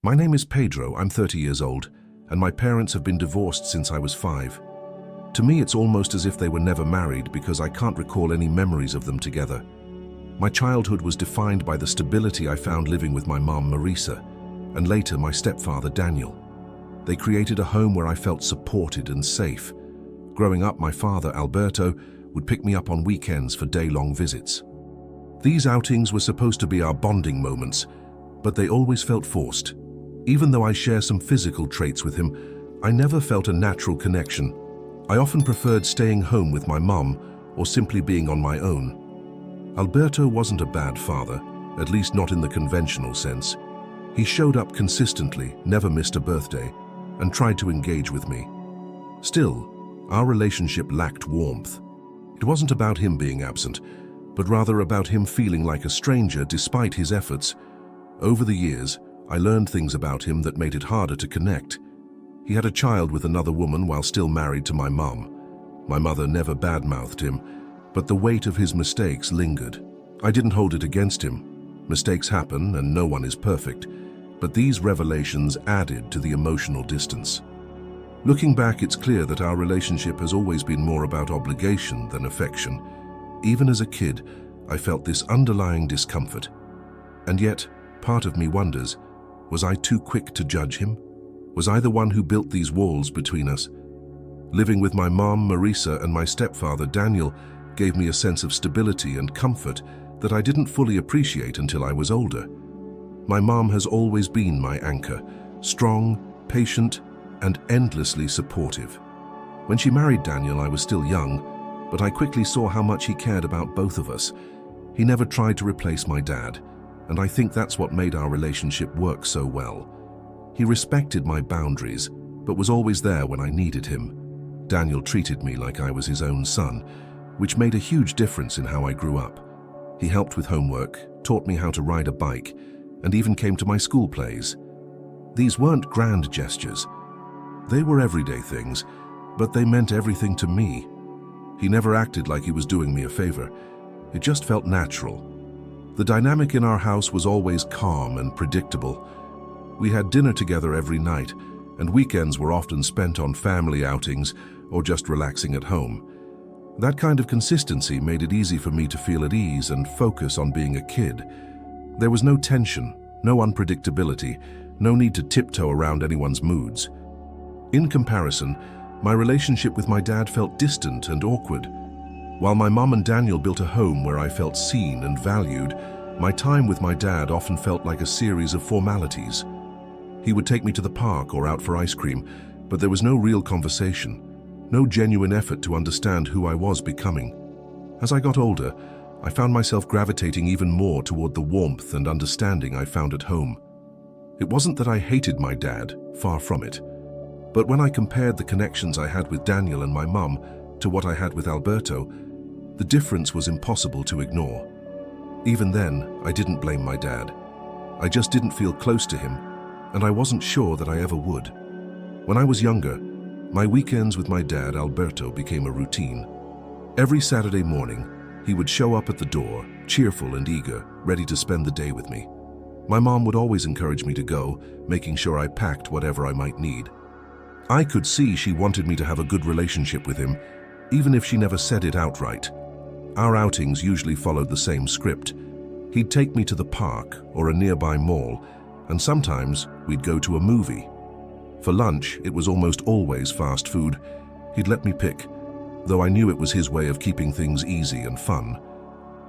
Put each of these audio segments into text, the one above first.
My name is Pedro, I'm 30 years old, and my parents have been divorced since I was 5. To me, it's almost as if they were never married because I can't recall any memories of them together. My childhood was defined by the stability I found living with my mom, Marisa, and later my stepfather, Daniel. They created a home where I felt supported and safe. Growing up, my father, Alberto, would pick me up on weekends for day-long visits. These outings were supposed to be our bonding moments, but they always felt forced. Even though I share some physical traits with him, I never felt a natural connection. I often preferred staying home with my mom or simply being on my own. Alberto wasn't a bad father, at least not in the conventional sense. He showed up consistently, never missed a birthday, and tried to engage with me. Still, our relationship lacked warmth. It wasn't about him being absent, but rather about him feeling like a stranger despite his efforts. Over the years, I learned things about him that made it harder to connect. He had a child with another woman while still married to my mom. My mother never badmouthed him, but the weight of his mistakes lingered. I didn't hold it against him. Mistakes happen and no one is perfect, but these revelations added to the emotional distance. Looking back, it's clear that our relationship has always been more about obligation than affection. Even as a kid, I felt this underlying discomfort. And yet, part of me wonders, was I too quick to judge him? Was I the one who built these walls between us? Living with my mom, Marisa, and my stepfather, Daniel, gave me a sense of stability and comfort that I didn't fully appreciate until I was older. My mom has always been my anchor, strong, patient, and endlessly supportive. When she married Daniel, I was still young, but I quickly saw how much he cared about both of us. He never tried to replace my dad, and I think that's what made our relationship work so well. He respected my boundaries, but was always there when I needed him. Daniel treated me like I was his own son, which made a huge difference in how I grew up. He helped with homework, taught me how to ride a bike, and even came to my school plays. These weren't grand gestures. They were everyday things, but they meant everything to me. He never acted like he was doing me a favor. It just felt natural. The dynamic in our house was always calm and predictable. We had dinner together every night, and weekends were often spent on family outings or just relaxing at home. That kind of consistency made it easy for me to feel at ease and focus on being a kid. There was no tension, no unpredictability, no need to tiptoe around anyone's moods. In comparison, my relationship with my dad felt distant and awkward. While my mom and Daniel built a home where I felt seen and valued, my time with my dad often felt like a series of formalities. He would take me to the park or out for ice cream, but there was no real conversation, no genuine effort to understand who I was becoming. As I got older, I found myself gravitating even more toward the warmth and understanding I found at home. It wasn't that I hated my dad, far from it. But when I compared the connections I had with Daniel and my mum to what I had with Alberto, the difference was impossible to ignore. Even then, I didn't blame my dad. I just didn't feel close to him, and I wasn't sure that I ever would. When I was younger, my weekends with my dad, Alberto, became a routine. Every Saturday morning, he would show up at the door, cheerful and eager, ready to spend the day with me. My mom would always encourage me to go, making sure I packed whatever I might need. I could see she wanted me to have a good relationship with him, even if she never said it outright. Our outings usually followed the same script. He'd take me to the park or a nearby mall, and sometimes we'd go to a movie. For lunch, it was almost always fast food. He'd let me pick, though I knew it was his way of keeping things easy and fun.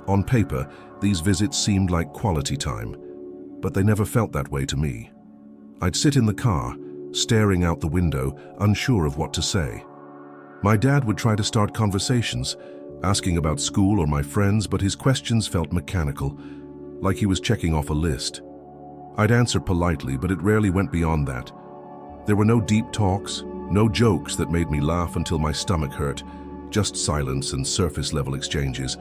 On paper, these visits seemed like quality time, but they never felt that way to me. I'd sit in the car, staring out the window, unsure of what to say. My dad would try to start conversations, asking about school or my friends, but his questions felt mechanical, like he was checking off a list. I'd answer politely, but it rarely went beyond that. There were no deep talks, no jokes that made me laugh until my stomach hurt, just silence and surface-level exchanges.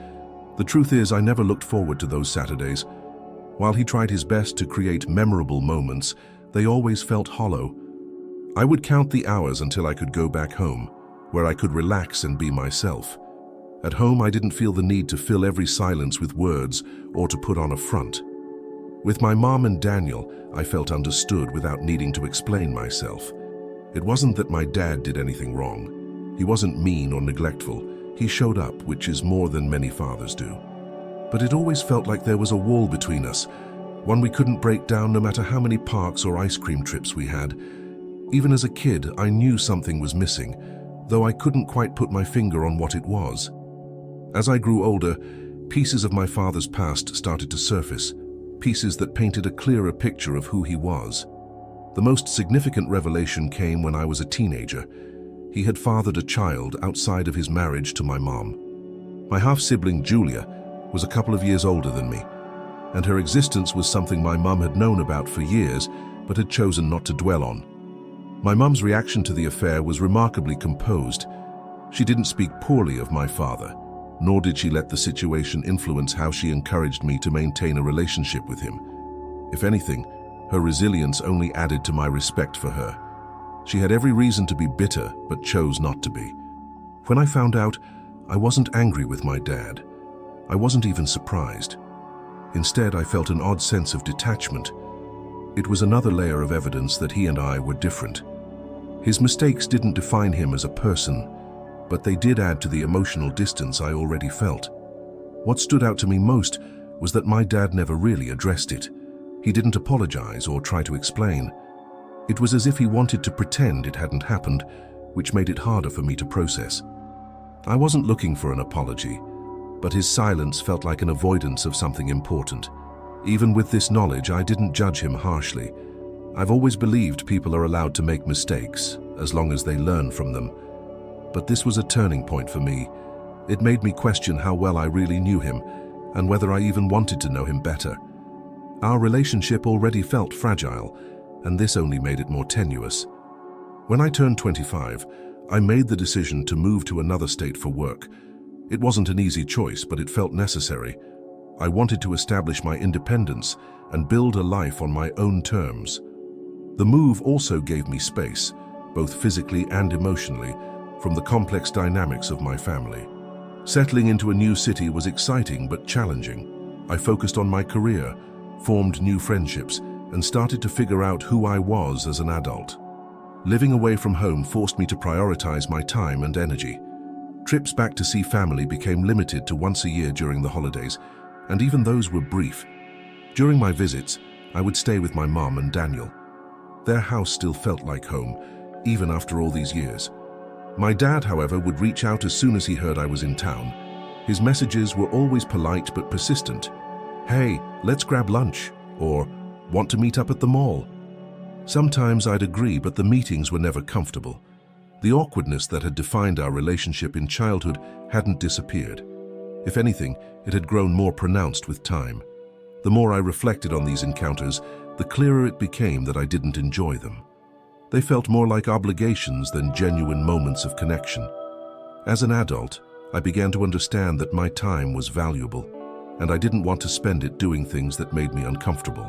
The truth is, I never looked forward to those Saturdays. While he tried his best to create memorable moments, they always felt hollow. I would count the hours until I could go back home, where I could relax and be myself. At home, I didn't feel the need to fill every silence with words or to put on a front. With my mom and Daniel, I felt understood without needing to explain myself. It wasn't that my dad did anything wrong. He wasn't mean or neglectful. He showed up, which is more than many fathers do. But it always felt like there was a wall between us, one we couldn't break down no matter how many parks or ice cream trips we had. Even as a kid, I knew something was missing, though I couldn't quite put my finger on what it was. As I grew older, pieces of my father's past started to surface, pieces that painted a clearer picture of who he was. The most significant revelation came when I was a teenager. He had fathered a child outside of his marriage to my mom. My half-sibling, Julia, was a couple of years older than me, and her existence was something my mum had known about for years, but had chosen not to dwell on. My mum's reaction to the affair was remarkably composed. She didn't speak poorly of my father, nor did she let the situation influence how she encouraged me to maintain a relationship with him. If anything, her resilience only added to my respect for her. She had every reason to be bitter, but chose not to be. When I found out, I wasn't angry with my dad. I wasn't even surprised. Instead, I felt an odd sense of detachment. It was another layer of evidence that he and I were different. His mistakes didn't define him as a person, but they did add to the emotional distance I already felt. What stood out to me most was that my dad never really addressed it. He didn't apologize or try to explain. It was as if he wanted to pretend it hadn't happened, which made it harder for me to process. I wasn't looking for an apology, but his silence felt like an avoidance of something important. Even with this knowledge, I didn't judge him harshly. I've always believed people are allowed to make mistakes, as long as they learn from them. But this was a turning point for me. It made me question how well I really knew him, and whether I even wanted to know him better. Our relationship already felt fragile, and this only made it more tenuous. When I turned 25, I made the decision to move to another state for work. It wasn't an easy choice, but it felt necessary. I wanted to establish my independence and build a life on my own terms. The move also gave me space, both physically and emotionally, from the complex dynamics of my family. Settling into a new city was exciting but challenging. I focused on my career, formed new friendships, and started to figure out who I was as an adult. Living away from home forced me to prioritize my time and energy. Trips back to see family became limited to once a year during the holidays, and even those were brief. During my visits, I would stay with my mom and Daniel. Their house still felt like home, even after all these years. My dad, however, would reach out as soon as he heard I was in town. His messages were always polite but persistent. "Hey, let's grab lunch," or "Want to meet up at the mall?" Sometimes I'd agree, but the meetings were never comfortable. The awkwardness that had defined our relationship in childhood hadn't disappeared. If anything, it had grown more pronounced with time. The more I reflected on these encounters, the clearer it became that I didn't enjoy them. They felt more like obligations than genuine moments of connection. As an adult, I began to understand that my time was valuable, and I didn't want to spend it doing things that made me uncomfortable.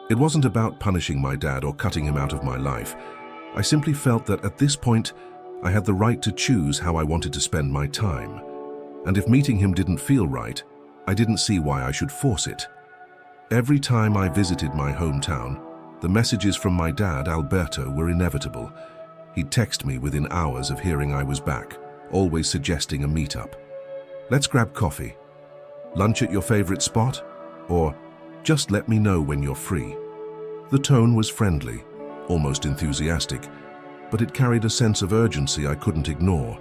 It wasn't about punishing my dad or cutting him out of my life. I simply felt that at this point, I had the right to choose how I wanted to spend my time. And if meeting him didn't feel right, I didn't see why I should force it. Every time I visited my hometown, the messages from my dad, Alberto, were inevitable. He'd text me within hours of hearing I was back, always suggesting a meetup. "Let's grab coffee. Lunch at your favorite spot?" Or, "Just let me know when you're free." The tone was friendly, almost enthusiastic, but it carried a sense of urgency I couldn't ignore.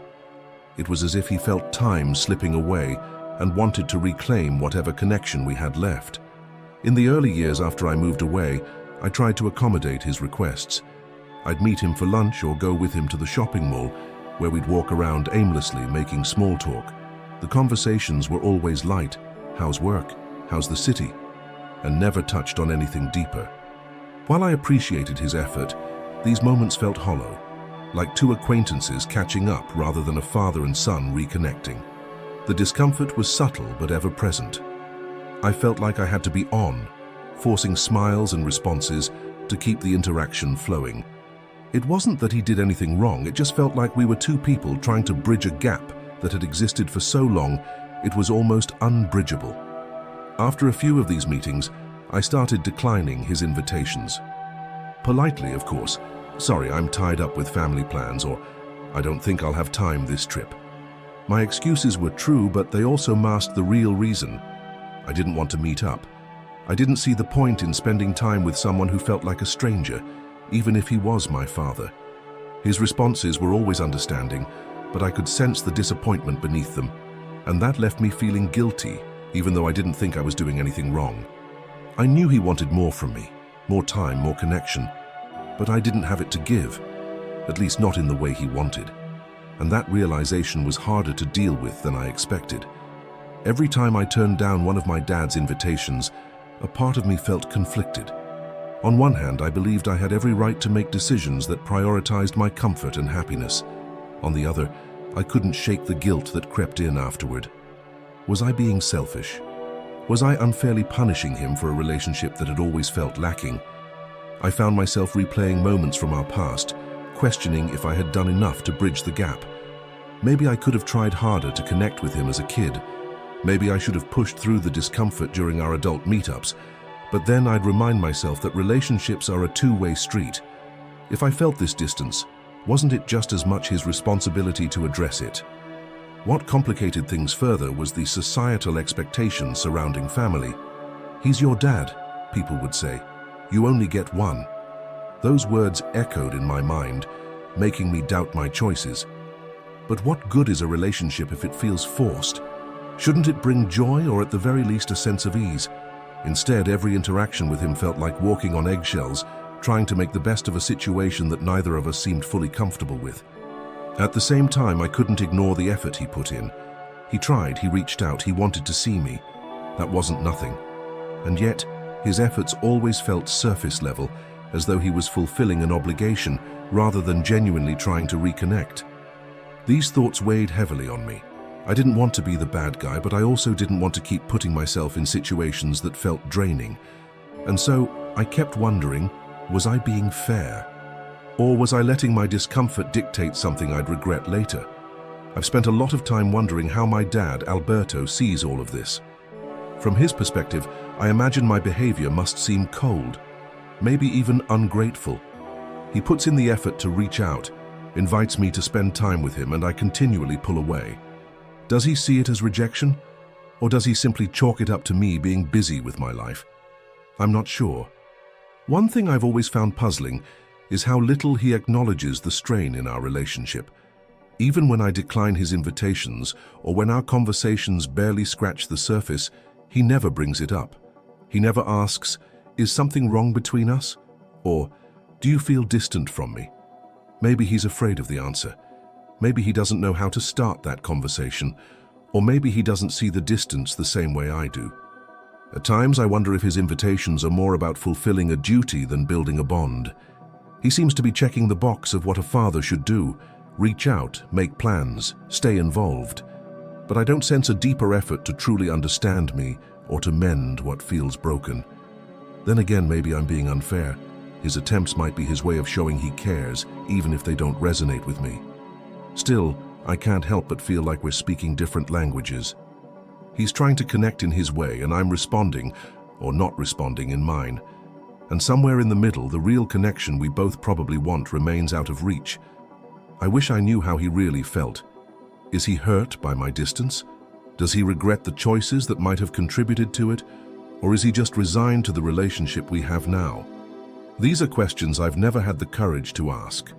It was as if he felt time slipping away and wanted to reclaim whatever connection we had left. In the early years after I moved away, I tried to accommodate his requests. I'd meet him for lunch or go with him to the shopping mall, where we'd walk around aimlessly making small talk. The conversations were always light. How's work? How's the city? And never touched on anything deeper. While I appreciated his effort, these moments felt hollow, like two acquaintances catching up rather than a father and son reconnecting. The discomfort was subtle but ever present. I felt like I had to be on, forcing smiles and responses to keep the interaction flowing. It wasn't that he did anything wrong, it just felt like we were two people trying to bridge a gap that had existed for so long it was almost unbridgeable. After a few of these meetings, I started declining his invitations. Politely, of course. Sorry, I'm tied up with family plans, or I don't think I'll have time this trip. My excuses were true, but they also masked the real reason. I didn't want to meet up. I didn't see the point in spending time with someone who felt like a stranger, even if he was my father. His responses were always understanding, but I could sense the disappointment beneath them, and that left me feeling guilty, even though I didn't think I was doing anything wrong. I knew he wanted more from me, more time, more connection, but I didn't have it to give, at least not in the way he wanted. And that realization was harder to deal with than I expected. Every time I turned down one of my dad's invitations, a part of me felt conflicted. On one hand, I believed I had every right to make decisions that prioritized my comfort and happiness. On the other, I couldn't shake the guilt that crept in afterward. Was I being selfish? Was I unfairly punishing him for a relationship that had always felt lacking? I found myself replaying moments from our past, questioning if I had done enough to bridge the gap. Maybe I could have tried harder to connect with him as a kid. Maybe I should have pushed through the discomfort during our adult meetups. But then I'd remind myself that relationships are a two-way street. If I felt this distance, wasn't it just as much his responsibility to address it? What complicated things further was the societal expectations surrounding family. He's your dad, people would say. You only get one. Those words echoed in my mind, making me doubt my choices. But what good is a relationship if it feels forced? Shouldn't it bring joy, or at the very least a sense of ease? Instead, every interaction with him felt like walking on eggshells, trying to make the best of a situation that neither of us seemed fully comfortable with. At the same time, I couldn't ignore the effort he put in. He tried, he reached out, he wanted to see me. That wasn't nothing. And yet, his efforts always felt surface level, as though he was fulfilling an obligation rather than genuinely trying to reconnect. These thoughts weighed heavily on me. I didn't want to be the bad guy, but I also didn't want to keep putting myself in situations that felt draining. And so I kept wondering, was I being fair? Or was I letting my discomfort dictate something I'd regret later? I've spent a lot of time wondering how my dad, Alberto, sees all of this. From his perspective, I imagine my behavior must seem cold, maybe even ungrateful. He puts in the effort to reach out, invites me to spend time with him, and I continually pull away. Does he see it as rejection? Or does he simply chalk it up to me being busy with my life? I'm not sure. One thing I've always found puzzling is how little he acknowledges the strain in our relationship. Even when I decline his invitations, or when our conversations barely scratch the surface, he never brings it up. He never asks, "Is something wrong between us?" Or, "Do you feel distant from me?" Maybe he's afraid of the answer. Maybe he doesn't know how to start that conversation, or maybe he doesn't see the distance the same way I do. At times, I wonder if his invitations are more about fulfilling a duty than building a bond. He seems to be checking the box of what a father should do: reach out, make plans, stay involved. But I don't sense a deeper effort to truly understand me or to mend what feels broken. Then again, maybe I'm being unfair. His attempts might be his way of showing he cares, even if they don't resonate with me. Still, I can't help but feel like we're speaking different languages. He's trying to connect in his way, and I'm responding, or not responding, in mine. And somewhere in the middle, the real connection we both probably want remains out of reach. I wish I knew how he really felt. Is he hurt by my distance? Does he regret the choices that might have contributed to it? Or is he just resigned to the relationship we have now? These are questions I've never had the courage to ask.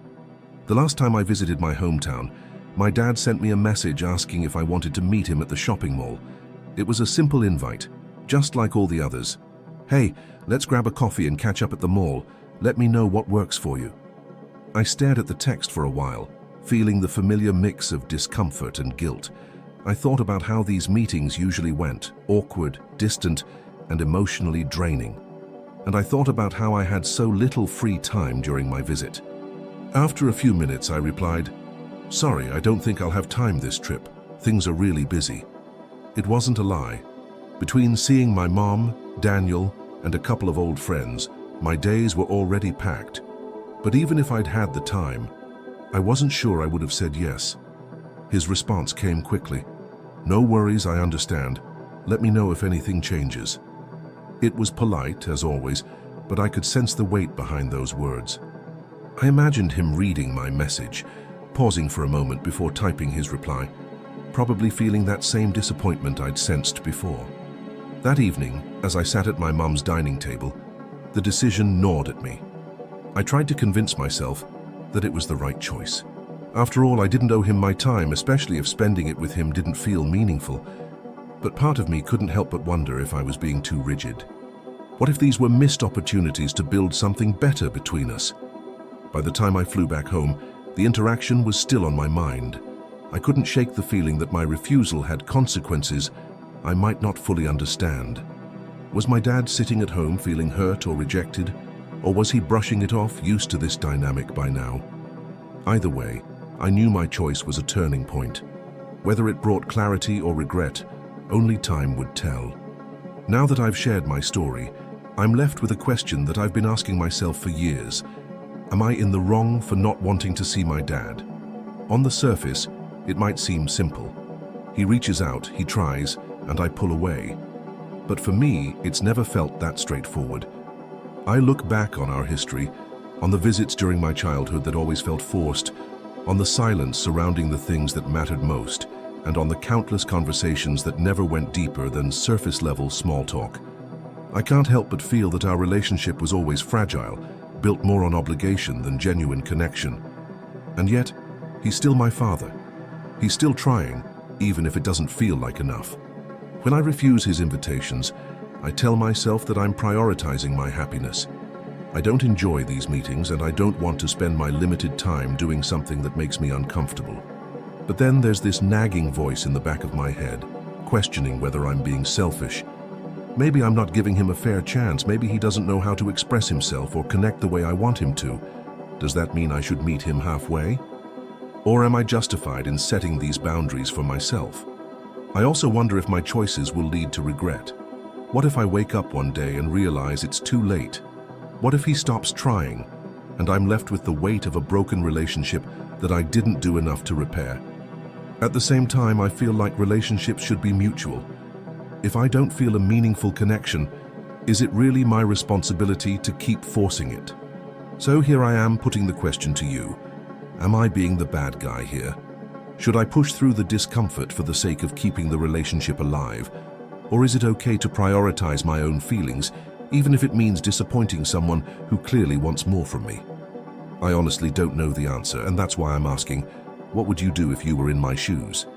The last time I visited my hometown, my dad sent me a message asking if I wanted to meet him at the shopping mall. It was a simple invite, just like all the others. "Hey, let's grab a coffee and catch up at the mall. Let me know what works for you." I stared at the text for a while, feeling the familiar mix of discomfort and guilt. I thought about how these meetings usually went: awkward, distant, and emotionally draining. And I thought about how I had so little free time during my visit. After a few minutes, I replied, "Sorry, I don't think I'll have time this trip. Things are really busy." It wasn't a lie. Between seeing my mom, Daniel, and a couple of old friends, my days were already packed. But even if I'd had the time, I wasn't sure I would have said yes. His response came quickly. "No worries, I understand. Let me know if anything changes." It was polite, as always, but I could sense the weight behind those words. I imagined him reading my message, pausing for a moment before typing his reply, probably feeling that same disappointment I'd sensed before. That evening, as I sat at my mum's dining table, the decision gnawed at me. I tried to convince myself that it was the right choice. After all, I didn't owe him my time, especially if spending it with him didn't feel meaningful. But part of me couldn't help but wonder if I was being too rigid. What if these were missed opportunities to build something better between us? By the time I flew back home, the interaction was still on my mind. I couldn't shake the feeling that my refusal had consequences I might not fully understand. Was my dad sitting at home feeling hurt or rejected, or was he brushing it off, used to this dynamic by now? Either way, I knew my choice was a turning point. Whether it brought clarity or regret, only time would tell. Now that I've shared my story, I'm left with a question that I've been asking myself for years. Am I in the wrong for not wanting to see my dad? On the surface, it might seem simple. He reaches out, he tries, and I pull away. But for me, it's never felt that straightforward. I look back on our history, on the visits during my childhood that always felt forced, on the silence surrounding the things that mattered most, and on the countless conversations that never went deeper than surface-level small talk. I can't help but feel that our relationship was always fragile, built more on obligation than genuine connection. And yet, he's still my father. He's still trying, even if it doesn't feel like enough. When I refuse his invitations, I tell myself that I'm prioritizing my happiness. I don't enjoy these meetings, and I don't want to spend my limited time doing something that makes me uncomfortable. But then there's this nagging voice in the back of my head, questioning whether I'm being selfish. Maybe I'm not giving him a fair chance. Maybe he doesn't know how to express himself or connect the way I want him to. Does that mean I should meet him halfway? Or am I justified in setting these boundaries for myself? I also wonder if my choices will lead to regret. What if I wake up one day and realize it's too late? What if he stops trying, and I'm left with the weight of a broken relationship that I didn't do enough to repair? At the same time, I feel like relationships should be mutual. If I don't feel a meaningful connection, is it really my responsibility to keep forcing it? So here I am putting the question to you. Am I being the bad guy here? Should I push through the discomfort for the sake of keeping the relationship alive? Or is it okay to prioritize my own feelings, even if it means disappointing someone who clearly wants more from me? I honestly don't know the answer, and that's why I'm asking, what would you do if you were in my shoes?